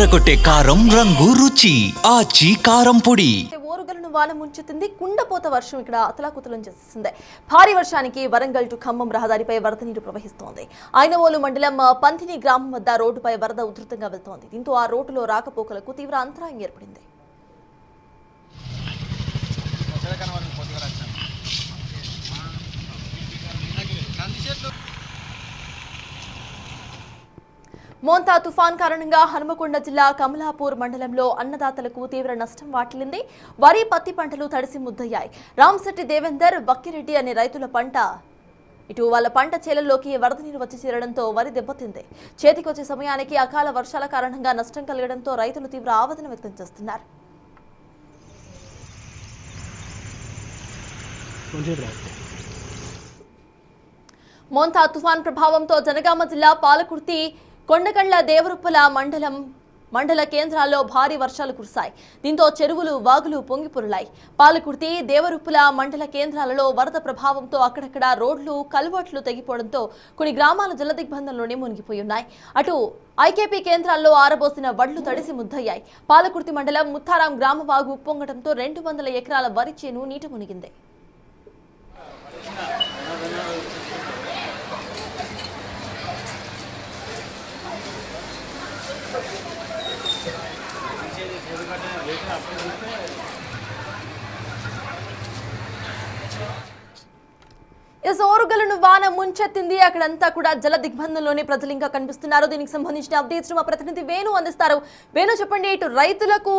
అదరగొట్టే కారం రంగు రుచి ఆచి కారం పొడి. ఓరుగలను వాన ముంచెత్తింది. కుండపోత వర్షం ఇక్కడ అతలాకుతలం చేస్తుంది. భారీ వర్షానికి వరంగల్ టు ఖమ్మం రహదారిపై వరద నీరు ప్రవహిస్తోంది. ఐనవోలు మండలం పంతిని గ్రామం వద్ద రోడ్డుపై వరద ఉధృతంగా వెళ్తోంది. దీంతో ఆ రోడ్డులో రాకపోకలకు తీవ్ర అంతరాయం ఏర్పడింది. మోంతా తుఫాన్ కారణంగా హనుమకొండ జిల్లా కమలాపూర్ మండలంలో అన్నదాతలకు తీవ్ర నష్టం వాటిల్లింది. వరి పత్తి పంటలు తడిసి ముద్దయ్యాయి. రామ్శెట్టి దేవేందర్ బక్కిరెడ్డి అనే రైతుల పంట వాళ్ళ పంట చేలల్లోకి వరద నీరు వచ్చి చేరడంతో వరి దెబ్బతింది. చేతికొచ్చే సమయానికి అకాల వర్షాల కారణంగా నష్టం కలగడంతో రైతులు తీవ్ర ఆవేదన వ్యక్తం చేస్తున్నారు. మోంతా తుఫాన్ ప్రభావంతో జనగామ జిల్లా పాలకుర్తి కొండకండ్ల దేవరుప్పల మండల కేంద్రాల్లో భారీ వర్షాలు కురిశాయి. దీంతో చెరువులు వాగులు పొంగిపొరులాయి. పాలకుర్తి దేవరుప్పల మండల కేంద్రాలలో వరద ప్రభావంతో అక్కడక్కడ రోడ్లు కల్వర్ట్లు తెగిపోవడంతో కొన్ని గ్రామాలు జలదిగ్బంధంలోనే మునిగిపోయి ఉన్నాయి. అటు ఐకేపీ కేంద్రాల్లో ఆరబోసిన వడ్లు తడిసి ముద్దయ్యాయి. పాలకుర్తి మండలం ముత్తారాం గ్రామ వాగు ఉప్పొంగడంతో 200 ఎకరాల వరి చేను నీట మునిగింది. ఓరుగలను వాన ముంచెత్తింది. అక్కడంతా కూడా జల దిగ్బంధంలోనే ప్రజలు ఇంకా కనిపిస్తున్నారు. దీనికి సంబంధించిన అప్డేట్స్ మా ప్రతినిధి వేణు అందిస్తారు. వేణు, చెప్పండి, ఇటు రైతులకు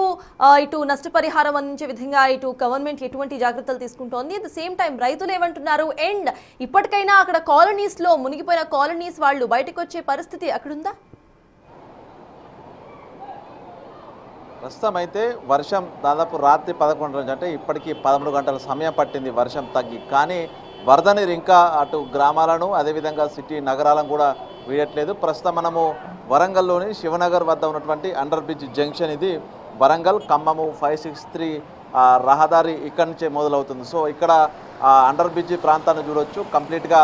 ఇటు నష్టపరిహారం అందించే విధంగా ఇటు గవర్నమెంట్ ఎటువంటి జాగ్రత్తలు తీసుకుంటోంది? అట్ ద సేమ్ టైం రైతులు ఏమంటున్నారు? అండ్ ఇప్పటికైనా అక్కడ కాలనీస్ లో మునిగిపోయిన కాలనీస్ వాళ్ళు బయటకు వచ్చే పరిస్థితి అక్కడుందా? ప్రస్తుతం అయితే వర్షం దాదాపు రాత్రి 11 గంటలు, అంటే ఇప్పటికీ 13 గంటల సమయం పట్టింది వర్షం తగ్గి. కానీ వరద నీరు ఇంకా అటు గ్రామాలను అదేవిధంగా సిటీ నగరాలను కూడా వీయట్లేదు. ప్రస్తుతం మనము వరంగల్లోని శివనగర్ వద్ద ఉన్నటువంటి అండర్ బ్రిడ్జ్ జంక్షన్. ఇది వరంగల్ ఖమ్మము 563 రహదారి ఇక్కడి నుంచే మొదలవుతుంది. సో ఇక్కడ అండర్ బ్రిడ్జ్ ప్రాంతాన్ని చూడొచ్చు. కంప్లీట్గా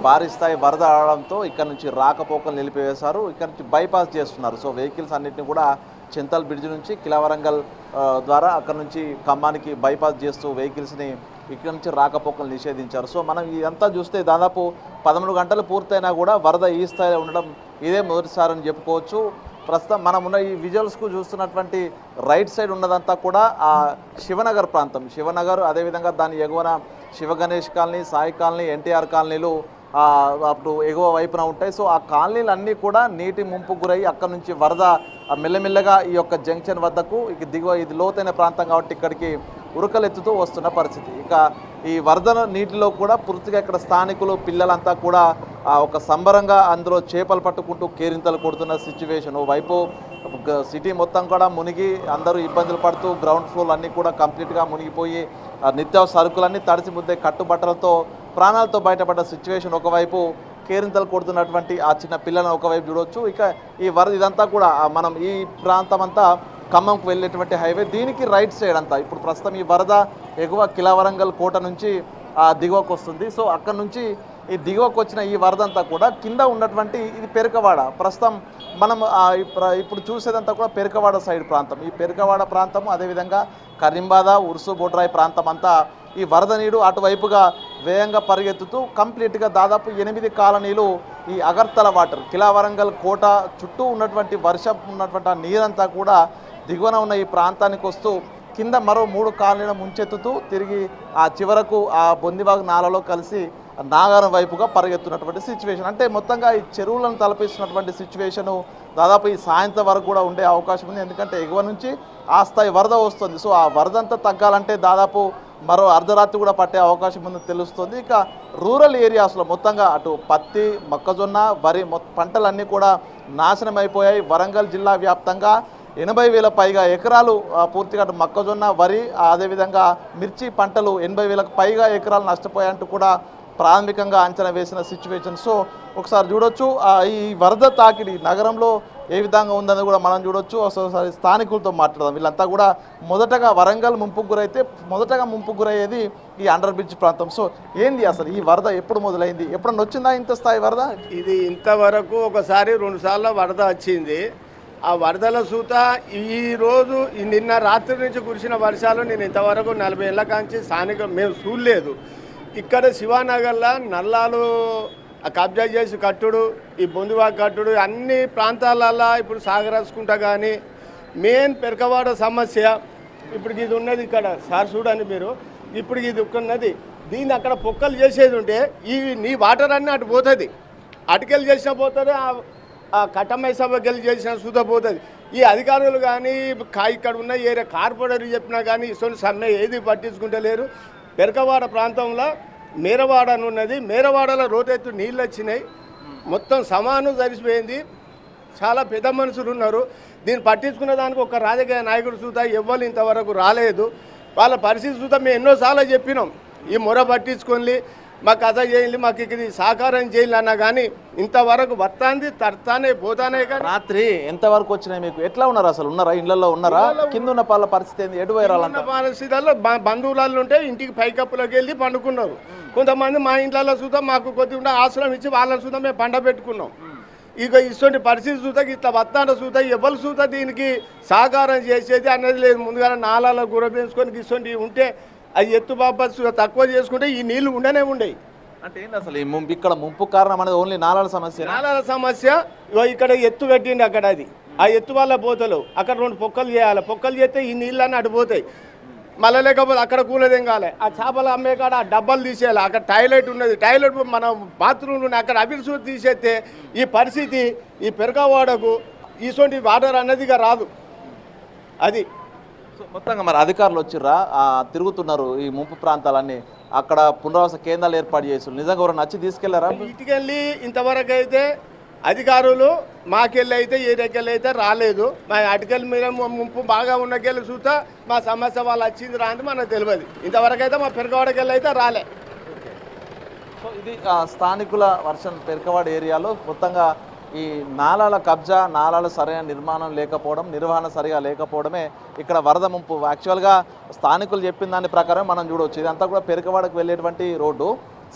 భారీ స్థాయి వరద రావడంతో ఇక్కడ నుంచి రాకపోకలు నిలిపివేశారు. ఇక్కడ నుంచి బైపాస్ చేస్తున్నారు. సో వెహికల్స్ అన్నింటినీ కూడా చింతల్ బ్రిడ్జ్ నుంచి కిలావరంగల్ ద్వారా అక్కడ నుంచి ఖమ్మానికి బైపాస్ చేస్తూ వెహికల్స్ని ఇక్కడ నుంచి రాకపోకలు నిషేధించారు. సో మనం ఇదంతా చూస్తే దాదాపు 13 గంటలు పూర్తయినా కూడా వరద ఈ స్థాయిలో ఉండడం ఇదే మొదటిసారి అని చెప్పుకోవచ్చు. ప్రస్తుతం మనం ఉన్న ఈ విజువల్స్కు చూస్తున్నటువంటి రైట్ సైడ్ ఉన్నదంతా కూడా ఆ శివనగర్ ప్రాంతం. శివనగర్, అదేవిధంగా దాని ఎగువన శివ గణేష్ కాలనీ, సాయి కాలనీ, ఎన్టీఆర్ కాలనీలు అప్పుడు ఎగువ వైపున ఉంటాయి. సో ఆ కాలనీలు అన్నీ కూడా నీటి ముంపు గురయ్యి అక్కడ నుంచి వరద మెల్లమెల్లగా ఈ యొక్క జంక్షన్ వద్దకు దిగువ, ఇది లోతైన ప్రాంతం కాబట్టి ఇక్కడికి ఉరకలెత్తుతూ వస్తున్న పరిస్థితి. ఇక ఈ వరద నీటిలో కూడా పూర్తిగా ఇక్కడ స్థానికులు పిల్లలంతా కూడా ఒక సంబరంగా అందులో చేపలు పట్టుకుంటూ కేరింతలు కొడుతున్న సిచ్యువేషన్. ఓవైపు సిటీ మొత్తం కూడా మునిగి అందరూ ఇబ్బందులు పడుతూ గ్రౌండ్ ఫ్లోర్ అన్నీ కూడా కంప్లీట్గా మునిగిపోయి నిత్యావసర సరుకులన్నీ తడిసి ముద్దే కట్టుబట్టలతో ప్రాణాలతో బయటపడ్డ సిచ్యువేషన్. ఒకవైపు కేరింతలు కొడుతున్నటువంటి ఆ చిన్న పిల్లలను ఒకవైపు చూడవచ్చు. ఇక ఈ వరద ఇదంతా కూడా మనం ఈ ప్రాంతం అంతా ఖమ్మంకు వెళ్ళేటువంటి హైవే, దీనికి రైట్ సైడ్ అంతా ఇప్పుడు ప్రస్తుతం ఈ వరద ఎగువ కిలావరంగల్ కోట నుంచి దిగువకు వస్తుంది. సో అక్కడ నుంచి ఈ దిగువకు వచ్చిన ఈ వరద అంతా కూడా కింద ఉన్నటువంటి ఇది పెరకవాడ. ప్రస్తుతం మనం ఇప్పుడు చూసేదంతా కూడా పెరకవాడ సైడ్ ప్రాంతం. ఈ పెరకవాడ ప్రాంతం, అదేవిధంగా కరీంబాద, ఉర్సు బోడ్రాయి ప్రాంతం అంతా ఈ వరద నీరు అటువైపుగా వేగంగా పరిగెత్తుతూ కంప్లీట్గా దాదాపు 8 కాలనీలు ఈ అగర్తల వాటర్, కిలావరంగల్ కోట చుట్టూ ఉన్నటువంటి వర్షం ఉన్నటువంటి ఆ నీరంతా కూడా దిగువన ఉన్న ఈ ప్రాంతానికి వస్తూ కింద మరో 3 కాలనీల ముంచెత్తుతూ తిరిగి ఆ చివరకు ఆ బొందివాగు నాలలో కలిసి నాగారం వైపుగా పరిగెత్తున్నటువంటి సిచ్యువేషన్. అంటే మొత్తంగా ఈ చెరువులను తలపిస్తున్నటువంటి సిచ్యువేషను దాదాపు ఈ సాయంత్రం వరకు కూడా ఉండే అవకాశం ఉంది. ఎందుకంటే ఎగువ నుంచి ఆ స్థాయి వరద వస్తుంది. సో ఆ వరద అంతా తగ్గాలంటే దాదాపు మరో అర్ధరాత్రి కూడా పట్టే అవకాశం ఉందని తెలుస్తుంది. ఇక రూరల్ ఏరియాస్లో మొత్తంగా అటు పత్తి, మొక్కజొన్న, వరి పంటలన్నీ కూడా నాశనం అయిపోయాయి. వరంగల్ జిల్లా వ్యాప్తంగా 80,000 పైగా ఎకరాలు పూర్తిగా అటు మొక్కజొన్న, వరి, అదేవిధంగా మిర్చి పంటలు 80,000 పైగా ఎకరాలు నష్టపోయాయంటూ కూడా ప్రాథమికంగా అంచనా వేసిన సిచ్యువేషన్. సో ఒకసారి చూడొచ్చు ఈ వరద తాకిడి నగరంలో ఏ విధంగా ఉందని కూడా మనం చూడొచ్చు. ఒకసారి స్థానికులతో మాట్లాడదాం. వీళ్ళంతా కూడా మొదటగా వరంగల్ ముంపుకు గురైతే మొదటగా ముంపుకు గురయ్యేది ఈ అండర్ బ్రిడ్జ్ ప్రాంతం. సో ఏంది అసలు ఈ వరద ఎప్పుడు మొదలైంది? ఎప్పుడన్నా వచ్చిందా ఇంత స్థాయి వరద? ఇది ఇంతవరకు ఒకసారి 2 సార్లు వరద వచ్చింది. ఆ వరదల సూత ఈరోజు నిన్న రాత్రి నుంచి కురిసిన వర్షాలు నేను ఇంతవరకు 40 ఏళ్ళ కాంచి స్థానిక మేము చూడలేదు. ఇక్కడ శివానగర్లో నల్లాలు కబ్జా చేసి కట్టుడు, ఈ బొందువా కట్టుడు అన్ని ప్రాంతాలల్లో ఇప్పుడు సాగరసుకుంటా కానీ మెయిన్ పెరకవాడ సమస్య ఇప్పుడు ఇది ఉన్నది. ఇక్కడ సార్ చూడండి మీరు, ఇప్పుడు ఇది ఉన్నది. దీన్ని అక్కడ పొక్కలు చేసేది ఉంటే నీ వాటర్ అన్నీ అటు పోతుంది, అటుకెళ్ళి చేసినా పోతుంది, ఆ కట్టమై సభకెళ్ళి చేసిన సూత పోతుంది. ఈ అధికారులు కానీ ఇక్కడ ఉన్న ఏరియా కార్పొరేటర్ చెప్పినా కానీ ఇటువంటి సమ్మె ఏది పట్టించుకుంటలేరు. పెరకవాడ ప్రాంతంలో మేరవాడ అని ఉన్నది, మేరవాడలో రోటెత్తు నీళ్ళు వచ్చినాయి, మొత్తం సమానం జరిసిపోయింది. చాలా పెద్ద మనుషులు ఉన్నారు, దీన్ని పట్టించుకునే దానికి ఒక రాజకీయ నాయకుడు చూద్దా ఎవ్వరు ఇంతవరకు రాలేదు. వాళ్ళ పరిస్థితి చూద్దా మేము ఎన్నోసార్లు చెప్పినాం, ఈ మొర పట్టించుకొని మాకు కథ చేయాలి, మాకు ఇది సహకారం చేయాలి అన్నా కానీ ఇంతవరకు వస్తాంది తడతానే పోతానే. కానీ రాత్రి ఎంతవరకు వచ్చినాయి మీకు? ఎట్లా ఉన్నారు? అసలు ఉన్నారా? ఇళ్లలో ఉన్నారా? కింద ఉన్న వాళ్ళ పరిస్థితి ఏంది? ఎటు పోయాలంట? పరిస్థితుల్లో బంధువులలో ఉంటే ఇంటికి పైకప్పులోకి వెళ్ళి పండుకున్నారు. కొంతమంది మా ఇంట్లో చూద్దాం మాకు కొద్దిగా ఆశ్రమం ఇచ్చి వాళ్ళని చూద్దాం మేము పండ పెట్టుకున్నాం. ఇక ఇటువంటి పరిస్థితి చూద్దా ఇట్లా వస్తాంట చూద్దా ఎవరు చూద్దా దీనికి సహకారం చేసేది అనేది లేదు. ముందుగా నాలాల గుర పెంచుకొని ఇటువంటి ఉంటే అది ఎత్తు బాబా తక్కువ చేసుకుంటే ఈ నీళ్లు ఉండనే ఉండేవి. అంటే ఏంటి అసలు ఈ ఇక్కడ ముంపు కారణం అనేది ఓన్లీ నాలాల సమస్య? నాలాల సమస్య. ఇక్కడ ఎత్తు పెట్టిండి, అక్కడ అది ఆ ఎత్తు వల్ల పోతలు అక్కడ 2 పొక్కలు చేయాలి. పొక్కలు చేస్తే ఈ నీళ్ళన్నీ అడిపోతాయి. మళ్ళీ లేకపోతే అక్కడ కూలదేం కాలే, ఆ చేపలు అమ్మే కాడ ఆ డబ్బాలు తీసేయాలి. అక్కడ టాయిలెట్ ఉన్నది, టాయిలెట్ మన బాత్రూమ్లు ఉన్నాయి, అక్కడ అభివృద్ధి తీసేస్తే ఈ పరిస్థితి ఈ పెరకవాడకు ఇటువంటి వాటర్ అన్నదిగా రాదు. అది మొత్తంగా మరి అధికారులు వచ్చిర్రా తిరుగుతున్నారు ఈ ముంపు ప్రాంతాలన్నీ, అక్కడ పునరావాస కేంద్రాలు ఏర్పాటు చేస్తారు, నిజంగా ఎవరైనా నచ్చి తీసుకెళ్లారా? ఇటుకెళ్ళి ఇంతవరకు అయితే అధికారులు మాకెళ్ళి అయితే ఏరియాకెళ్ళి అయితే రాలేదు. మా అటుకెళ్ళి మీద ముంపు బాగా ఉన్నకెళ్ళి చూస్తా మా సమస్య వాళ్ళు వచ్చింది రాంది మనకు తెలియదు. ఇంతవరకు అయితే మా పెరకవాడకెళ్ళి అయితే రాలే. సో ఇది స్థానికుల వర్షం పెరకవాడ ఏరియాలో మొత్తంగా ఈ నాలాల కబ్జా, నాలాల సరైన నిర్మాణం లేకపోవడం, నిర్వహణ సరిగా లేకపోవడమే ఇక్కడ వరద ముంపు. యాక్చువల్గా స్థానికులు చెప్పిన దాని ప్రకారం మనం చూడవచ్చు, ఇదంతా కూడా పెరకవాడకు వెళ్ళేటువంటి రోడ్డు.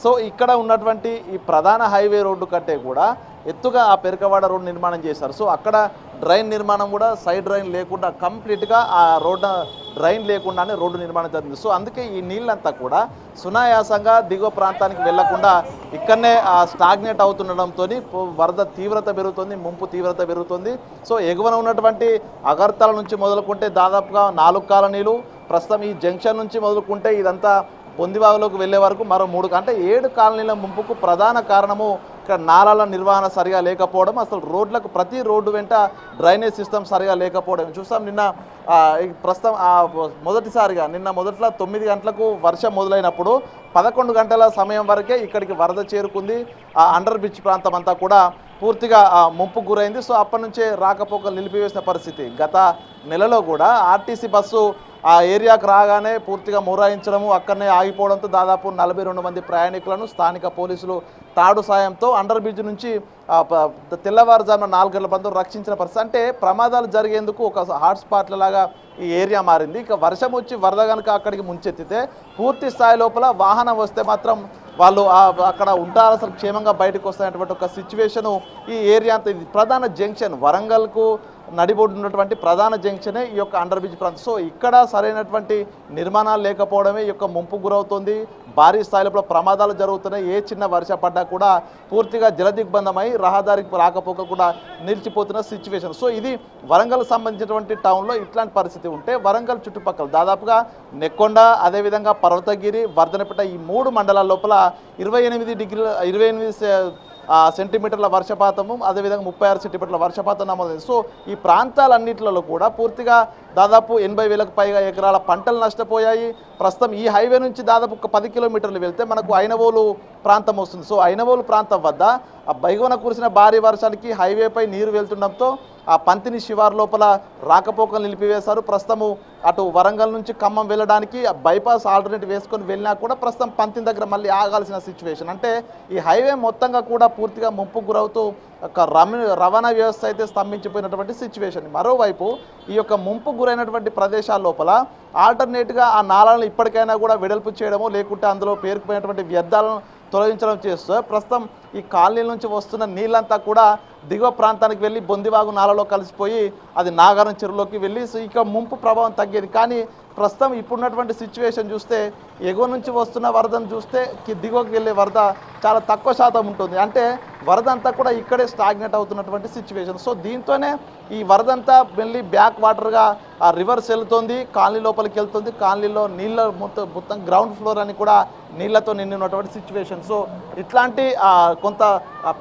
సో ఇక్కడ ఉన్నటువంటి ఈ ప్రధాన హైవే రోడ్డు కంటే కూడా ఎత్తుగా ఆ పెరకవాడ రోడ్డు నిర్మాణం చేశారు. సో అక్కడ డ్రైన్ నిర్మాణం కూడా సైడ్ డ్రైన్ లేకుండా కంప్లీట్గా ఆ రోడ్డు డ్రైన్ లేకుండానే రోడ్డు నిర్మాణం జరిగింది. సో అందుకే ఈ నీళ్ళంతా కూడా సునాయాసంగా దిగువ ప్రాంతానికి వెళ్లకుండా ఇక్కడనే స్టాగ్నేట్ అవుతుండడంతో వరద తీవ్రత పెరుగుతుంది, ముంపు తీవ్రత పెరుగుతుంది. సో ఎగువన ఉన్నటువంటి అగర్తల నుంచి మొదలుకుంటే దాదాపుగా 4 కాలనీలు, ప్రస్తుతం ఈ జంక్షన్ నుంచి మొదలుకుంటే ఇదంతా పొందివాగులోకి వెళ్ళే వరకు మరో 3 అంటే 7 కాలనీల ముంపుకు ప్రధాన కారణము ఇక్కడ నాలాల నిర్వహణ సరిగా లేకపోవడం, అసలు రోడ్లకు ప్రతి రోడ్డు వెంట డ్రైనేజ్ సిస్టమ్ సరిగా లేకపోవడం చూస్తాం. నిన్న ప్రస్తుతం మొదటిసారిగా మొదట్లో 9 గంటలకు వర్షం మొదలైనప్పుడు 11 గంటల సమయం వరకే ఇక్కడికి వరద చేరుకుంది. ఆ అండర్ బ్రిడ్జ్ ప్రాంతం అంతా కూడా పూర్తిగా ముంపు గురైంది. సో అప్పటి నుంచే రాకపోకలు నిలిపివేసిన పరిస్థితి. గత నెలలో కూడా ఆర్టీసీ బస్సు ఆ ఏరియాకు రాగానే పూర్తిగా మొరాయించడము, అక్కడనే ఆగిపోవడంతో దాదాపు 42 మంది ప్రయాణికులను స్థానిక పోలీసులు తాడు సాయంతో అండర్ బ్రిడ్జ్ నుంచి తెల్లవారుజామున 4 గంటల పంతో రక్షించిన పరిస్థితి. అంటే ప్రమాదాలు జరిగేందుకు ఒక హాట్స్పాట్ల లాగా ఈ ఏరియా మారింది. ఇక వర్షం వచ్చి వరద కనుక అక్కడికి ముంచెత్తితే పూర్తి స్థాయి లోపల వాహనం వస్తే మాత్రం వాళ్ళు అక్కడ ఉంటారు, అసలు క్షేమంగా బయటకు వస్తాయనేటువంటి ఒక సిచ్యువేషను ఈ ఏరియా అంతా. ఇది ప్రధాన జంక్షన్, వరంగల్కు నడిబొడ్డు ఉన్నటువంటి ప్రధాన జంక్షనే ఈ యొక్క అండర్ బ్రిడ్జ్ ప్రాంతం. సో ఇక్కడ సరైనటువంటి నిర్మాణాలు లేకపోవడమే ఈ యొక్క ముంపు గురవుతుంది. భారీ స్థాయిలో ప్రమాదాలు జరుగుతున్నాయి. ఏ చిన్న వర్ష పడ్డా కూడా పూర్తిగా జలదిగ్బంధమై రహదారికి రాకపోక కూడా నిలిచిపోతున్న సిచ్యువేషన్. సో ఇది వరంగల్ సంబంధించినటువంటి టౌన్లో ఇట్లాంటి పరిస్థితి ఉంటే వరంగల్ చుట్టుపక్కల దాదాపుగా నెక్కొండ, అదేవిధంగా పర్వతగిరి, వర్ధనపేట ఈ 3 మండలాల లోపల 28 సెంటీమీటర్ల వర్షపాతము, అదేవిధంగా 36 సెంటీమీటర్ల వర్షపాతం నమోదైంది. సో ఈ ప్రాంతాలన్నింటిలో కూడా పూర్తిగా దాదాపు 80,000కు పైగా ఎకరాల పంటలు నష్టపోయాయి. ప్రస్తుతం ఈ హైవే నుంచి దాదాపు ఒక 10 కిలోమీటర్లు వెళ్తే మనకు ఐనవోలు ప్రాంతం వస్తుంది. సో ఐనవోలు ప్రాంతం వద్ద ఆ బైగోన కురిసిన భారీ వర్షానికి హైవేపై నీరు వెళ్తుండడంతో ఆ పంతిని శివారు లోపల రాకపోకలు నిలిపివేశారు. ప్రస్తుతము అటు వరంగల్ నుంచి ఖమ్మం వెళ్ళడానికి బైపాస్ ఆల్టర్నేట్ వేసుకొని వెళ్ళినా కూడా ప్రస్తుతం పంతిని దగ్గర మళ్ళీ ఆగాల్సిన సిచ్యువేషన్. అంటే ఈ హైవే మొత్తంగా కూడా పూర్తిగా ముంపు గురవుతూ ఒక రవాణా వ్యవస్థ అయితే స్తంభించిపోయినటువంటి సిచ్యువేషన్. మరోవైపు ఈ యొక్క ముంపు గురైనటువంటి ప్రదేశాల లోపల ఆల్టర్నేట్గా ఆ నాళాలను ఇప్పటికైనా కూడా వెడల్పు చేయడము, లేకుంటే అందులో పేరుకుపోయినటువంటి వ్యర్థాలను తొలగించడం చేస్తూ ప్రస్తుతం ఈ కాలనీల నుంచి వస్తున్న నీళ్ళంతా కూడా దిగువ ప్రాంతానికి వెళ్ళి బొందివాగు నాలలో కలిసిపోయి అది నాగారం చెరువులోకి వెళ్ళి ఇక ముంపు ప్రభావం తగ్గేది. కానీ ప్రస్తుతం ఇప్పుడున్నటువంటి సిచ్యువేషన్ చూస్తే ఎగువ నుంచి వస్తున్న వరదను చూస్తే దిగువకి వెళ్ళే వరద చాలా తక్కువ శాతం ఉంటుంది. అంటే వరద అంతా కూడా ఇక్కడే స్టాగ్నేట్ అవుతున్నటువంటి సిచ్యువేషన్. సో దీంతోనే ఈ వరద అంతా వెళ్ళి బ్యాక్ వాటర్గా ఆ రివర్స్ వెళ్తుంది, కాలనీ లోపలికి వెళ్తుంది. కాలనీలో నీళ్ళ మొత్తం గ్రౌండ్ ఫ్లోర్ అని కూడా నీళ్లతో నిండినటువంటి సిచ్యువేషన్. సో ఇట్లాంటి కొంత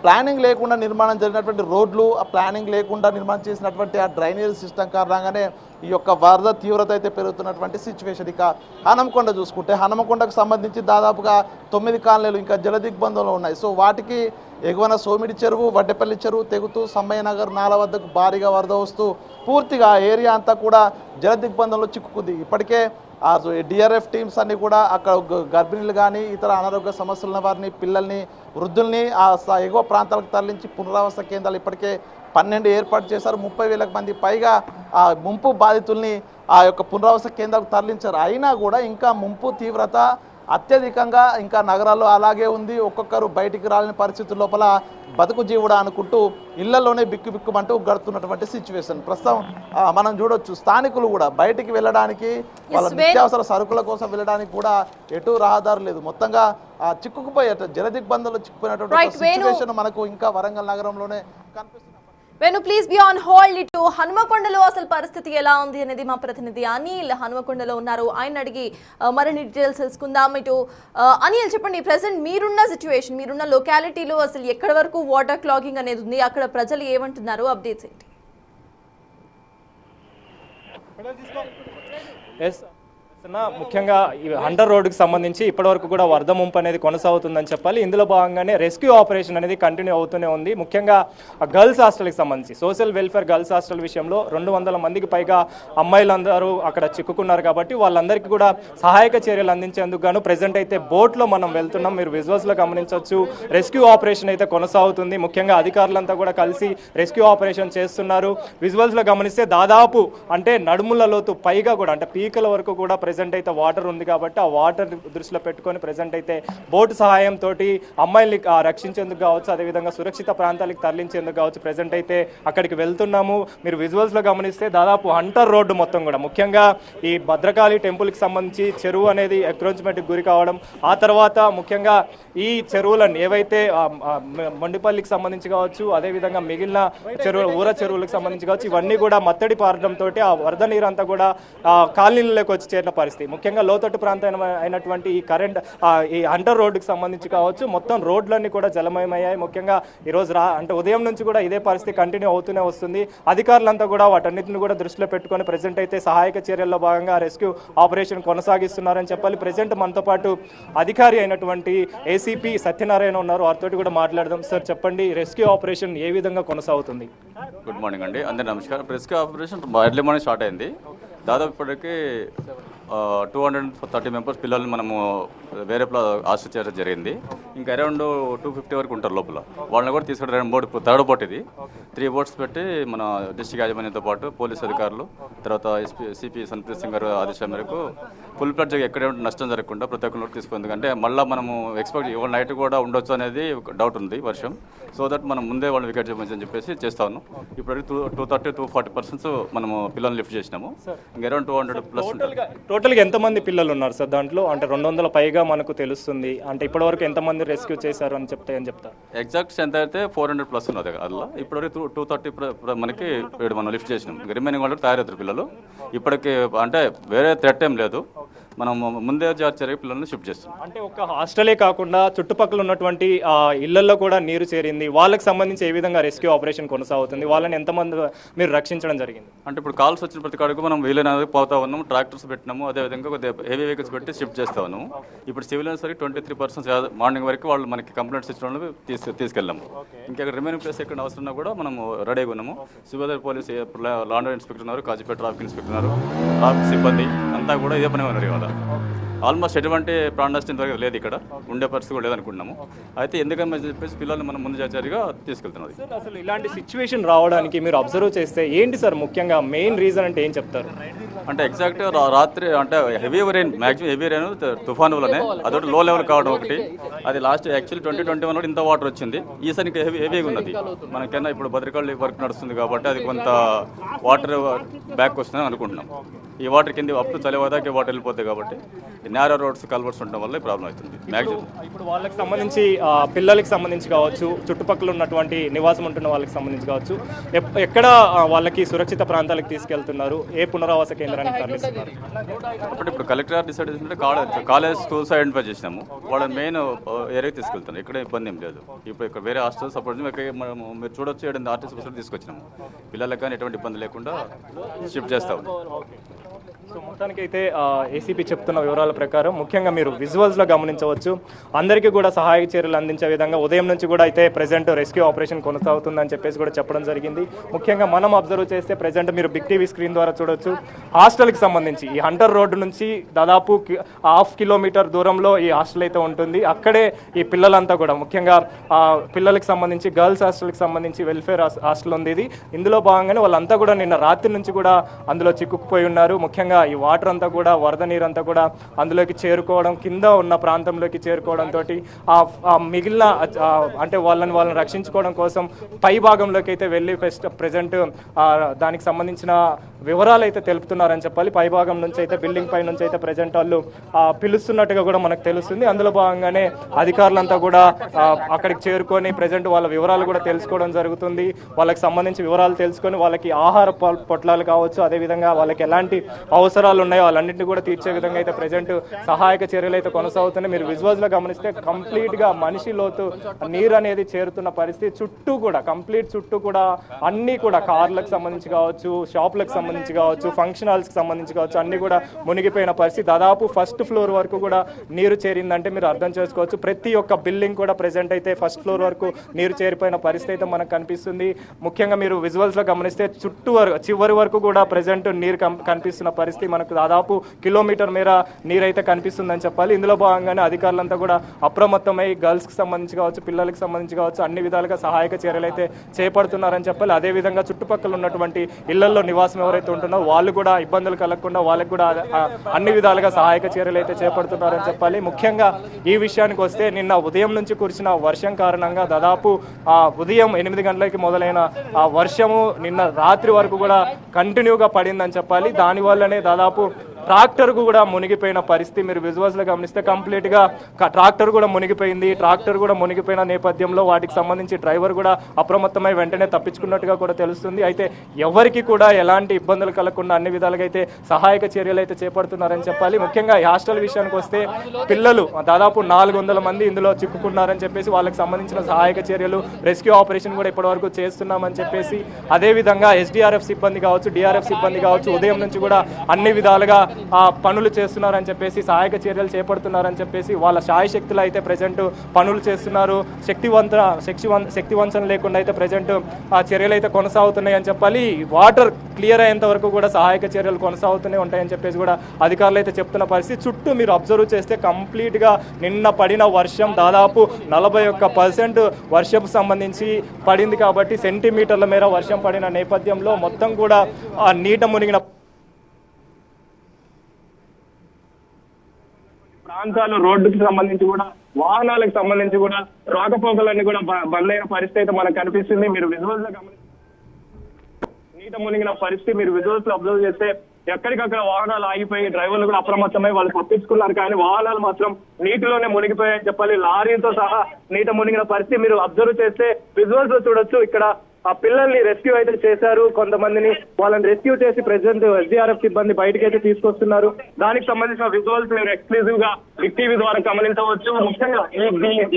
ప్లానింగ్ లేకుండా నిర్మాణం జరిగినటువంటి రోడ్లు, ఆ ప్లానింగ్ లేకుండా నిర్మాణం చేసినటువంటి ఆ డ్రైనేజ్ సిస్టమ్ కారణంగానే ఈ యొక్క వరద తీవ్రత అయితే పెరుగుతున్నటువంటి సిచ్యువేషన్. ఇక హనంకొండ చూసుకుంటే హనుమకొండకు సంబంధించి దాదాపుగా 9 కాలనీలు ఇంకా జలదిగ్బంధంలో ఉన్నాయి. సో వాటికి ఎగువన సోమిడి చెరువు, వడ్డెపల్లి చెరువు తెగుతూ సమ్మయ్య నగర్ నాల వద్దకు భారీగా వరద వస్తూ పూర్తిగా ఏరియా అంతా కూడా జలదిగ్బంధంలో చిక్కుకుంది. ఇప్పటికే డిఆర్ఎఫ్ టీమ్స్ అన్నీ కూడా అక్కడ గర్భిణీలు కానీ ఇతర అనారోగ్య సమస్యలున్న వారిని, పిల్లల్ని, వృద్ధుల్ని ఆ ఎగువ ప్రాంతాలకు తరలించి పునరావాస కేంద్రాలు ఇప్పటికే 12 ఏర్పాటు చేశారు. 30,000 మంది పైగా ఆ ముంపు బాధితుల్ని ఆ యొక్క పునరావాస కేంద్రాలకు తరలించారు. అయినా కూడా ఇంకా ముంపు తీవ్రత అత్యధికంగా ఇంకా నగరాల్లో అలాగే ఉంది. ఒక్కొక్కరు బయటికి రాలేని పరిస్థితుల లోపల బతుకు జీవుడా అనుకుంటూ ఇళ్లలోనే బిక్కుబిక్కుమంటూ గడుతున్నటువంటి సిచ్యువేషన్. ప్రస్తుతం మనం చూడొచ్చు స్థానికులు కూడా బయటికి వెళ్ళడానికి, వాళ్ళ నిత్యావసర సరుకుల కోసం వెళ్ళడానికి కూడా ఎటు రహదారు లేదు. మొత్తంగా చిక్కుకుపోయే జలదిగ్బంధంలో చిక్కుపోయినటువంటి సిచ్యువేషన్ మనకు ఇంకా వరంగల్ నగరంలోనే కనిపిస్తుంది. Venu please be on hold. ఇటు హనుమకొండలో అసలు పరిస్థితి ఎలా ఉంది అనేది మా ప్రతినిధి అనిల్ హనుమకొండలో ఉన్నారు, ఆయన అడిగి మరిన్ని డీటెయిల్స్ తెలుసుకుందాం. ఇటు అనిల్ చెప్పండి, ప్రెసెంట్ మీరున్న సిచ్యువేషన్, మీరున్న లొకాలిటీలో అసలు ఎక్కడి వరకు వాటర్ క్లాగింగ్ అనేది ఉంది, అక్కడ ప్రజలు ఏమంటున్నారు, అప్డేట్స్ ఏంటి? ముఖ్యంగా ఈ హంటర్ రోడ్డుకి సంబంధించి ఇప్పటివరకు కూడా వరద ముంపు అనేది కొనసాగుతుందని చెప్పాలి. ఇందులో భాగంగానే రెస్క్యూ ఆపరేషన్ అనేది కంటిన్యూ అవుతూనే ఉంది. ముఖ్యంగా గర్ల్స్ హాస్టల్కి సంబంధించి సోషల్ వెల్ఫేర్ గర్ల్స్ హాస్టల్ విషయంలో 200 మందికి పైగా అమ్మాయిలందరూ అక్కడ చిక్కుకున్నారు. కాబట్టి వాళ్ళందరికీ కూడా సహాయక చర్యలు అందించేందుకు గాను ప్రెజెంట్ అయితే బోట్లో మనం వెళ్తున్నాం. మీరు విజువల్స్లో గమనించవచ్చు. రెస్క్యూ ఆపరేషన్ అయితే కొనసాగుతుంది. ముఖ్యంగా అధికారులంతా కూడా కలిసి రెస్క్యూ ఆపరేషన్ చేస్తున్నారు. విజువల్స్లో గమనిస్తే దాదాపు అంటే నడుముల లోతు పైగా కూడా అంటే పీకల వరకు కూడా ప్రెజెంట్ అయితే వాటర్ ఉంది. కాబట్టి ఆ వాటర్ దృష్టిలో పెట్టుకొని ప్రెజెంట్ అయితే బోటు సహాయంతో అమ్మాయిల్ని రక్షించేందుకు కావచ్చు, అదేవిధంగా సురక్షిత ప్రాంతాలకు తరలించేందుకు కావచ్చు ప్రెజెంట్ అయితే అక్కడికి వెళ్తున్నాము. మీరు విజువల్స్లో గమనిస్తే దాదాపు హంటర్ రోడ్డు మొత్తం కూడా ముఖ్యంగా ఈ భద్రకాళి టెంపుల్కి సంబంధించి చెరువు అనేది ఎంక్రోచ్మెంట్కి గురి కావడం, ఆ తర్వాత ముఖ్యంగా ఈ చెరువులను ఏవైతే మొండిపల్లికి సంబంధించి కావచ్చు, అదేవిధంగా మిగిలిన ఊర చెరువులకు సంబంధించి కావచ్చు, ఇవన్నీ కూడా మత్తడి పారడంతో ఆ వరద నీరు అంతా కూడా కాలనీలలోకి వచ్చి చేరిన పరిస్థితి. ముఖ్యంగా లోతట్టు ప్రాంతం అయినటువంటి ఈ హంటర్ రోడ్డుకి సంబంధించి కావచ్చు మొత్తం రోడ్లన్నీ కూడా జలమయమయ్యాయి. ముఖ్యంగా ఈరోజు అంటే ఉదయం నుంచి కూడా ఇదే పరిస్థితి కంటిన్యూ అవుతూనే వస్తుంది. అధికారులంతా కూడా వాటన్నిటిని కూడా దృష్టిలో పెట్టుకొని ప్రెజెంట్ అయితే సహాయక చర్యల్లో భాగంగా రెస్క్యూ ఆపరేషన్ కొనసాగిస్తున్నారని చెప్పాలి. ప్రెజెంట్ మనతో పాటు అధికారి అయినటువంటి ఏసీపీ సత్యనారాయణ ఉన్నారు, వారితో కూడా మాట్లాడదాం. సార్ చెప్పండి, రెస్క్యూ ఆపరేషన్ ఏ విధంగా కొనసాగుతుంది? గుడ్ మార్నింగ్ అండి, అందరికీ నమస్కారం. Rescue operation early morning start అయింది. దాదాపు ఇప్పటికీ 230 మెంబర్స్ పిల్లల్ని మనము వేరే హాస్టల్ చేయడం జరిగింది. ఇంకా అరౌండ్ 250 వరకు ఉంటారు లోపల. వాళ్ళని కూడా తీసుకుంటే థర్డ్ బోట్ ఇది. 3 బోట్స్ పెట్టి మన డిస్ట్రిక్ట్ యాజమాన్యంతో పాటు పోలీస్ అధికారులు, తర్వాత సిపి సంతోష్ సింగ్ గారు ఆదేశం మేరకు ఫుల్ ప్లడ్జ్ ఎక్కడే నష్టం జరగకుండా ప్రతి ఒక్కరు తీసుకుంది. ఎందుకంటే మళ్ళీ మనము ఎక్స్పెక్ట్ ఇవాళ నైట్ కూడా ఉండొచ్చు అనేది డౌట్ ఉంది వర్షం. సో దట్ మనం ముందే వాళ్ళు వికెట్ చేయమని చెప్పేసి చేస్తా ఉన్నాం. ఇప్పుడు 230-240% మనము పిల్లల్ని లిఫ్ట్ చేసినాము. ఇంకా అరౌండ్ 200+ టోటల్గా ఎంతమంది పిల్లలు ఉన్నారు సార్ దాంట్లో? అంటే 200 పైగా మనకు తెలుస్తుంది. అంటే ఇప్పటివరకు ఎంతమంది రెస్క్యూ చేశారు అని చెప్తారు? ఎగ్జాక్ట్ ఎంత అయితే 400+ ఉన్నది. అలా ఇప్పటివరకు 230 మనకి మనం లిఫ్ట్ చేసినాం. రిమైనింగ్ వాళ్ళు తయారవుతారు పిల్లలు. ఇప్పటికి అంటే వేరే థ్రెట్ ఏం లేదు. మనం ముందే చర్య పిల్లల్ని షిఫ్ట్ చేస్తున్నాం. అంటే ఒక హాస్టలే కాకుండా చుట్టుపక్కల ఉన్నటువంటి ఇళ్లలో కూడా నీరు చేరింది. వాళ్ళకి సంబంధించి ఏ విధంగా రెస్క్యూ ఆపరేషన్ కొనసాగుతుంది? వాళ్ళని ఎంతమంది మీరు రక్షించడం జరిగింది? అంటే ఇప్పుడు కాల్స్ వచ్చిన ప్రతి కాడికి మనం వీలైనది పోతా ఉన్నాము. ట్రాక్టర్స్ పెట్టినాము, అదేవిధంగా కొద్దిగా హెవీ వెహికల్స్ పెట్టి షిఫ్ట్ చేస్తా ఉన్నాము. ఇప్పుడు సివిలియన్స్ వరకు 23% మార్నింగ్ వరకు వాళ్ళు మనకి కంప్లైంట్స్ ఇచ్చిన తీసుకెళ్ళాము. ఇంకా రిమైనింగ్ ప్లేస్ ఎక్కడ అవసరం కూడా మనం రెడీగా ఉన్నాము. Subedar police, law and order inspector ఉన్నారు, కాజీపేట ట్రాఫిక్ ఇన్స్పెక్టర్ ఉన్నారు, ట్రాఫిక్ సిబ్బంది అంతా కూడా ఇదే పని ఉన్నారు. ఆల్మోస్ట్ ఎటువంటి ప్రాణ నష్టం ఇంతవరకు లేదు, ఇక్కడ ఉండే పరిస్థితి కూడా లేదనుకుంటున్నాము. అయితే ఎందుకని చెప్పేసి పిల్లల్ని మనం ముందు జాగ్రత్తగా తీసుకెళ్తున్నది. సార్ అసలు ఇలాంటి సిచ్యువేషన్ రావడానికి మీరు అబ్జర్వ్ చేస్తే ఏంటి సార్ ముఖ్యంగా మెయిన్ రీజన్ అంటే ఏం చెప్తారు? అంటే ఎగ్జాక్ట్ రాత్రి అంటే heavy rain, maximum heavy rain తుఫాను వల్లనే అదొకటి లో లెవెల్ కావడం ఒకటి. అది లాస్ట్ యాక్చువల్లీ 2021 కూడా ఇంత వాటర్ వచ్చింది, ఈసారి ఇంకా హెవీగా ఉన్నది. మనకైనా ఇప్పుడు భద్రకాళి వర్క్ నడుస్తుంది కాబట్టి అది కొంత వాటర్ బ్యాక్ వస్తుందని అనుకుంటున్నాం. ఈ వాటర్ కింద అప్ టు చలివాదాకి వాటర్ వెళ్ళిపోతాయి కాబట్టి నేరో రోడ్స్ కల్వర్స్ ఉండడం వల్ల ఈ ప్రాబ్లం అవుతుంది మ్యాక్సిమం. ఇప్పుడు వాళ్ళకి సంబంధించి పిల్లలకి సంబంధించి కావచ్చు, చుట్టుపక్కల ఉన్నటువంటి నివాసం ఉంటున్న వాళ్ళకి సంబంధించి కావచ్చు, ఎక్కడ వాళ్ళకి సురక్షిత ప్రాంతాలకు తీసుకెళ్తున్నారు, ఏ పునరావాస కేంద్రానికి తరలిస్తున్నారు? ఇప్పుడు కలెక్టర్ డిసైడ్ చేసినట్టు కాలేజ్ స్కూల్స్ ఐడెంటిఫై చేసినాము, వాళ్ళ మెయిన్ ఏరియాకి తీసుకెళ్తాను. ఇక్కడ ఇబ్బంది ఏం లేదు. ఇప్పుడు ఇక్కడ వేరే హాస్టల్స్ సపోజ్ మనం మీరు చూడొచ్చు, 7 ఆర్టీసీ బస్సులు తీసుకొచ్చినాము. పిల్లలకు కానీ ఎటువంటి ఇబ్బంది లేకుండా షిఫ్ట్ చేస్తాము. సో మొత్తానికైతే ఏసీపీ చెప్తున్న వివరాల ప్రకారం ముఖ్యంగా మీరు విజువల్స్లో గమనించవచ్చు, అందరికీ కూడా సహాయక చర్యలు అందించే విధంగా ఉదయం నుంచి కూడా అయితే ప్రజెంట్ రెస్క్యూ ఆపరేషన్ కొనసాగుతుందని చెప్పేసి కూడా చెప్పడం జరిగింది. ముఖ్యంగా మనం అబ్జర్వ్ చేస్తే ప్రజెంట్ మీరు బిగ్ టీవీ స్క్రీన్ ద్వారా చూడొచ్చు, హాస్టల్కి సంబంధించి ఈ హంటర్ రోడ్డు నుంచి దాదాపు 1/2 కిలోమీటర్ దూరంలో ఈ హాస్టల్ అయితే ఉంటుంది. అక్కడే ఈ పిల్లలంతా కూడా ముఖ్యంగా పిల్లలకి సంబంధించి గర్ల్స్ హాస్టల్కి సంబంధించి వెల్ఫేర్ హాస్టల్ ఉంది ఇది. ఇందులో భాగంగానే వాళ్ళంతా కూడా నిన్న రాత్రి నుంచి కూడా అందులో చిక్కుకుపోయి ఉన్నారు. ముఖ్యంగా ఈ వాటర్ అంతా కూడా వరద నీరంతా కూడా అందులోకి చేరుకోవడం, కింద ఉన్న ప్రాంతంలోకి చేరుకోవడంతో మిగిలిన అంటే వాళ్ళని రక్షించుకోవడం కోసం పై భాగంలోకి అయితే వెళ్ళి ప్రజెంట్ దానికి సంబంధించిన వివరాలు అయితే తెలుపుతున్నారని చెప్పాలి. పై భాగం నుంచి అయితే బిల్డింగ్ పై నుంచి అయితే ప్రజెంట్ వాళ్ళు పిలుస్తున్నట్టుగా కూడా మనకు తెలుస్తుంది. అందులో భాగంగానే అధికారులంతా కూడా అక్కడికి చేరుకొని ప్రజెంట్ వాళ్ళ వివరాలు కూడా తెలుసుకోవడం జరుగుతుంది. వాళ్ళకి సంబంధించి వివరాలు తెలుసుకొని వాళ్ళకి ఆహార పొట్లాలు కావచ్చు, అదేవిధంగా వాళ్ళకి ఎలాంటి అవసరాలు ఉన్నాయో వాళ్ళన్నింటినీ కూడా తీర్చే విధంగా అయితే ప్రజెంట్ సహాయక చర్యలు అయితే కొనసాగుతున్నాయి. మీరు విజువల్స్లో గమనిస్తే కంప్లీట్గా మనిషి లోతు నీరు అనేది చేరుతున్న పరిస్థితి. చుట్టూ కూడా చుట్టూ కూడా అన్నీ కూడా కార్లకు సంబంధించి కావచ్చు, షాపులకు సంబంధించి కావచ్చు, ఫంక్షన్ హాల్స్కి సంబంధించి కావచ్చు, అన్నీ కూడా మునిగిపోయిన పరిస్థితి. దాదాపు ఫస్ట్ ఫ్లోర్ వరకు కూడా నీరు చేరిందంటే మీరు అర్థం చేసుకోవచ్చు. ప్రతి ఒక్క బిల్డింగ్ కూడా ప్రెజెంట్ అయితే ఫస్ట్ ఫ్లోర్ వరకు నీరు చేరిపోయిన పరిస్థితి అయితే మనకు కనిపిస్తుంది. ముఖ్యంగా మీరు విజువల్స్లో గమనిస్తే చివరి వరకు కూడా ప్రెజెంట్ నీరు కనిపిస్తున్న పరిస్థితి. మనకు దాదాపు కిలోమీటర్ మేర నీరైతే కనిపిస్తుందని చెప్పాలి. ఇందులో భాగంగానే అధికారులంతా కూడా అప్రమత్తమై గర్ల్స్కి సంబంధించి కావచ్చు, పిల్లలకి సంబంధించి కావచ్చు, అన్ని విధాలుగా సహాయక చర్యలు అయితే చేపడుతున్నారని చెప్పాలి. అదేవిధంగా చుట్టుపక్కల ఉన్నటువంటి ఇళ్లలో నివాసం ఎవరైతే ఉంటున్నారో వాళ్ళు కూడా ఇబ్బందులు కలగకుండా వాళ్ళకి కూడా అన్ని విధాలుగా సహాయక చర్యలు అయితే చేపడుతున్నారని చెప్పాలి. ముఖ్యంగా ఈ విషయానికి వస్తే నిన్న ఉదయం నుంచి కురిసిన వర్షం కారణంగా దాదాపు ఉదయం 8 గంటలకి మొదలైన ఆ వర్షము నిన్న రాత్రి వరకు కూడా కంటిన్యూగా పడిందని చెప్పాలి. దానివల్లనే దాదాపు ట్రాక్టర్ కూడా మునిగిపోయిన పరిస్థితి. మీరు విజువల్స్లో గమనిస్తే కంప్లీట్గా ట్రాక్టర్ కూడా మునిగిపోయింది. ట్రాక్టర్ కూడా మునిగిపోయిన నేపథ్యంలో వాటికి సంబంధించి డ్రైవర్ కూడా అప్రమత్తమై వెంటనే తప్పించుకున్నట్టుగా కూడా తెలుస్తుంది. అయితే ఎవరికి కూడా ఎలాంటి ఇబ్బందులు కలగకుండా అన్ని విధాలుగా అయితే సహాయక చర్యలు అయితే చేపడుతున్నారని చెప్పాలి. ముఖ్యంగా ఈ హాస్టల్ విషయానికి వస్తే పిల్లలు దాదాపు 400 మంది ఇందులో చిక్కుకున్నారని చెప్పేసి వాళ్ళకి సంబంధించిన సహాయక చర్యలు, రెస్క్యూ ఆపరేషన్ కూడా ఇప్పటివరకు చేస్తున్నామని చెప్పేసి, అదేవిధంగా ఎస్డీఆర్ఎఫ్ సిబ్బంది కావచ్చు, డిఆర్ఎఫ్ సిబ్బంది కావచ్చు, ఉదయం నుంచి కూడా అన్ని విధాలుగా పనులు చేస్తున్నారని చెప్పేసి, సహాయక చర్యలు చేపడుతున్నారని చెప్పేసి వాళ్ళ శాయశక్తులు అయితే ప్రజెంట్ పనులు చేస్తున్నారు. శక్తివంచన లేకుండా అయితే ప్రజెంట్ ఆ చర్యలు అయితే కొనసాగుతున్నాయి అని చెప్పాలి. వాటర్ క్లియర్ అయ్యేంత వరకు కూడా సహాయక చర్యలు కొనసాగుతూనే ఉంటాయని చెప్పేసి కూడా అధికారులు అయితే చెప్తున్న పరిస్థితి. చుట్టూ మీరు అబ్జర్వ్ చేస్తే కంప్లీట్గా నిన్న పడిన వర్షం దాదాపు 41% వర్షం సంబంధించి పడింది. కాబట్టి సెంటీమీటర్ల మేర వర్షం పడిన నేపథ్యంలో మొత్తం కూడా నీట మునిగిన ప్రాంతాలు, రోడ్డుకి సంబంధించి కూడా వాహనాలకు సంబంధించి కూడా రాకపోకలన్నీ కూడా బంద్ అయిన పరిస్థితి అయితే మనకు కనిపిస్తుంది. మీరు విజువల్స్ లో గమనించి నీట మునిగిన పరిస్థితి మీరు విజువల్స్ లో అబ్జర్వ్ చేస్తే ఎక్కడికక్కడ వాహనాలు ఆగిపోయి డ్రైవర్లు కూడా అప్రమత్తమై వాళ్ళు తప్పించుకున్నారు. కానీ వాహనాలు మాత్రం నీటిలోనే మునిగిపోయాయని చెప్పాలి. లారీలతో సహా నీట మునిగిన పరిస్థితి మీరు అబ్జర్వ్ చేస్తే విజువల్స్ లో చూడొచ్చు. ఇక్కడ ఆ పిల్లల్ని రెస్క్యూ అయితే చేశారు. కొంతమందిని వాళ్ళని రెస్క్యూ చేసి ప్రెసిడెంట్ ఎస్డీఆర్ఎఫ్ సిబ్బంది బయటకి అయితే తీసుకొస్తున్నారు. దానికి సంబంధించిన విజువల్స్ మీరు ఎక్స్క్లూజివ్ గా బిగ్ టీవీ ద్వారా గమనించవచ్చు. ముఖ్యంగా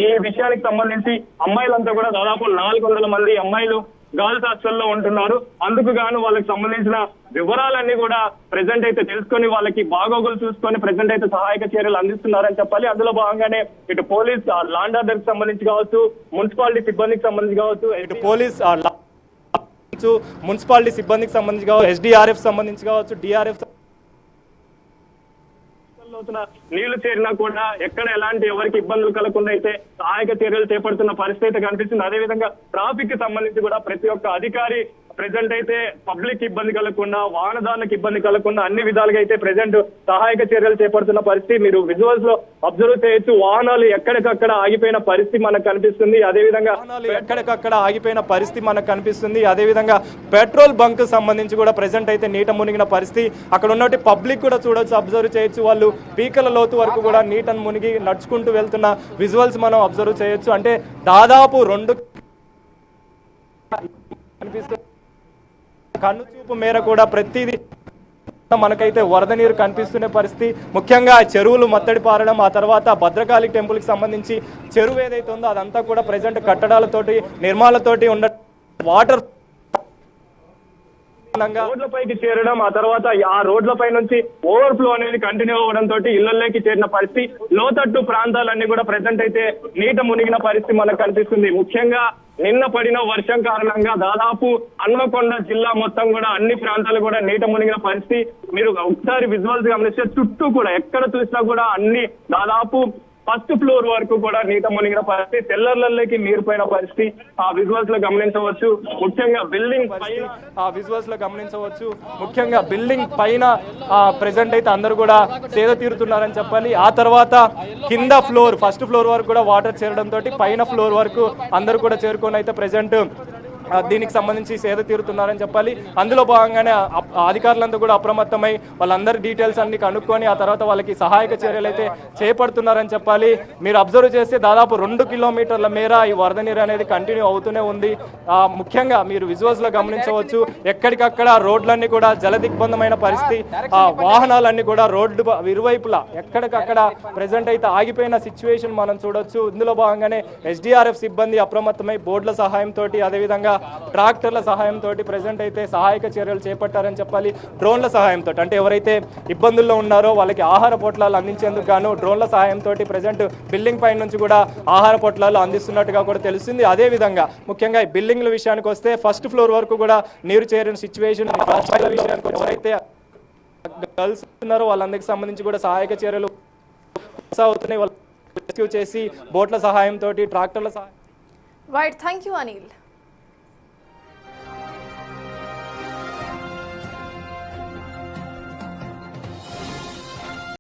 ఈ విషయానికి సంబంధించి అమ్మాయిలంతా కూడా దాదాపు 400 మంది అమ్మాయిలు గర్ల్స్ హాస్టల్లో ఉంటున్నారు. అందుకు గాను వాళ్ళకి సంబంధించిన వివరాలన్నీ కూడా ప్రెసెంట్ అయితే తెలుసుకొని వాళ్ళకి బాగోగులు చూసుకొని ప్రెసెంట్ అయితే సహాయక చర్యలు అందిస్తున్నారని చెప్పాలి. అందులో భాగంగానే ఇటు పోలీస్ లాండ్ ఆర్డర్ కి సంబంధించి కావచ్చు, మున్సిపాలిటీ సిబ్బందికి సంబంధించి కావచ్చు, ఇటు పోలీస్ మున్సిపాలిటీ సిబ్బందికి సంబంధించి కావచ్చు, ఎస్డీఆర్ఎఫ్ సంబంధించి కావచ్చు, డిఆర్ఎఫ్ లోతున నీళ్లు చేరినా కూడా ఎక్కడ ఎలాంటి ఎవరికి ఇబ్బందులు కలగకుండా అయితే సహాయక చర్యలు చేపడుతున్న పరిస్థితి కనిపిస్తుంది. అదేవిధంగా ట్రాఫిక్ కి సంబంధించి కూడా ప్రతి ఒక్క అధికారి ప్రెసెంట్ అయితే పబ్లిక్ ఇబ్బంది కలగకుండా వాహనదారులకు ఇబ్బంది కలగకుండా అన్ని విధాలుగా అయితే ప్రెసెంట్ సహాయక చర్యలు చేపడుతున్న పరిస్థితి మీరు విజువల్స్ లో అబ్జర్వ్ చేయొచ్చు. వాహనాలు ఎక్కడికక్కడ ఆగిపోయిన పరిస్థితి మనకు కనిపిస్తుంది. అదేవిధంగా వాహనాలు ఎక్కడికక్కడ ఆగిపోయిన పరిస్థితి మనకు కనిపిస్తుంది. అదేవిధంగా పెట్రోల్ బంక్ సంబంధించి కూడా ప్రెసెంట్ అయితే నీట మునిగిన పరిస్థితి. అక్కడ ఉన్నటువంటి పబ్లిక్ కూడా చూడొచ్చు, అబ్జర్వ్ చేయొచ్చు. వాళ్ళు పీకల లోతు వరకు కూడా నీటను మునిగి నడుచుకుంటూ వెళ్తున్న విజువల్స్ మనం అబ్జర్వ్ చేయొచ్చు. అంటే దాదాపు 2 కనిపిస్తుంది. కన్ను చూపు మేర కూడా ప్రతిదీ మనకైతే వరద నీరు కనిపిస్తున్న పరిస్థితి. ముఖ్యంగా చెరువులు మత్తడి పారడం, ఆ తర్వాత భద్రకాళి టెంపుల్ కి సంబంధించి చెరువు ఏదైతే ఉందో అదంతా కూడా ప్రజెంట్ కట్టడాలతోటి నిర్మాణాలతోటి ఉన్న వాటర్ రోడ్లపైకి చేరడం, ఆ తర్వాత ఆ రోడ్లపై నుంచి ఓవర్ ఫ్లో అనేది కంటిన్యూ అవ్వడం తోటి ఇళ్లలోకి చేరిన పరిస్థితి. లోతట్టు ప్రాంతాలన్నీ కూడా ప్రెసెంట్ అయితే నీట మునిగిన పరిస్థితి మనకు కనిపిస్తుంది. ముఖ్యంగా నిన్న పడిన వర్షం కారణంగా దాదాపు హన్మకొండ జిల్లా మొత్తం కూడా అన్ని ప్రాంతాలు కూడా నీట మునిగిన పరిస్థితి. మీరు ఒకసారి విజువల్స్ గమనిస్తే చుట్టూ కూడా ఎక్కడ చూసినా కూడా అన్ని దాదాపు ఫస్ట్ ఫ్లోర్ వరకు కూడా నీట మునిగిన పరిస్థితి. తెల్లర్లలోకి నీరు పోయిన పరిస్థితి ఆ విజువల్స్ లో గమనించవచ్చు. ముఖ్యంగా బిల్డింగ్ పైన ముఖ్యంగా బిల్డింగ్ పైన ప్రెసెంట్ అయితే అందరూ కూడా సేద తీరుతున్నారని చెప్పాలి. ఆ తర్వాత కింద ఫ్లోర్ ఫస్ట్ ఫ్లోర్ వరకు కూడా వాటర్ చేరడంతో పైన ఫ్లోర్ వరకు అందరూ కూడా చేరుకొని అయితే ప్రెసెంట్ దీనికి సంబంధించి సేద తీరుతున్నారని చెప్పాలి. అందులో భాగంగానే అధికారులంతా కూడా అప్రమత్తమై వాళ్ళందరి డీటెయిల్స్ అన్ని కనుక్కొని ఆ తర్వాత వాళ్ళకి సహాయక చర్యలు అయితే చేపడుతున్నారని చెప్పాలి. మీరు అబ్జర్వ్ చేస్తే దాదాపు 2 కిలోమీటర్ల మేర ఈ వరద నీరు అనేది కంటిన్యూ అవుతూనే ఉంది. ముఖ్యంగా మీరు విజువల్స్ లో గమనించవచ్చు, ఎక్కడికక్కడ రోడ్లన్నీ కూడా జలదిగ్బంధమైన పరిస్థితి. వాహనాలన్నీ కూడా రోడ్డు ఇరువైపులా ఎక్కడికక్కడ ప్రెసెంట్ అయితే ఆగిపోయిన సిచ్యువేషన్ మనం చూడొచ్చు. ఇందులో భాగంగానే SDRF సిబ్బంది అప్రమత్తమై బోర్డుల సహాయంతో అదేవిధంగా ట్రాక్టర్ల సహాయంతో ప్రెసెంట్ అయితే సహాయక చర్యలు చేపట్టారని చెప్పాలి. డ్రోన్ల సహాయంతో అంటే ఎవరైతే ఇబ్బందుల్లో ఉన్నారో వాళ్ళకి ఆహార పొట్లాలు అందించేందుకు గాను డ్రోన్ల సహాయంతో ప్రెసెంట్ బిల్డింగ్ పై నుంచి కూడా ఆహార పొట్లాలు అందిస్తున్నట్టుగా కూడా తెలుస్తుంది. అదే విధంగా ముఖ్యంగా ఈ బిల్డింగ్ల విషయానికి వస్తే ఫస్ట్ ఫ్లోర్ వరకు కూడా నీరు చేరిన సిచ్యువేషన్. ఎవరైతే గర్ల్స్ ఉన్నారో వాళ్ళందరికి సంబంధించి కూడా సహాయక చర్యలు అవుతున్నాయి. వాళ్ళు రెస్క్యూ చేసి బోట్ల సహాయంతో ట్రాక్టర్ల సహాయం. Right, thank you Anil.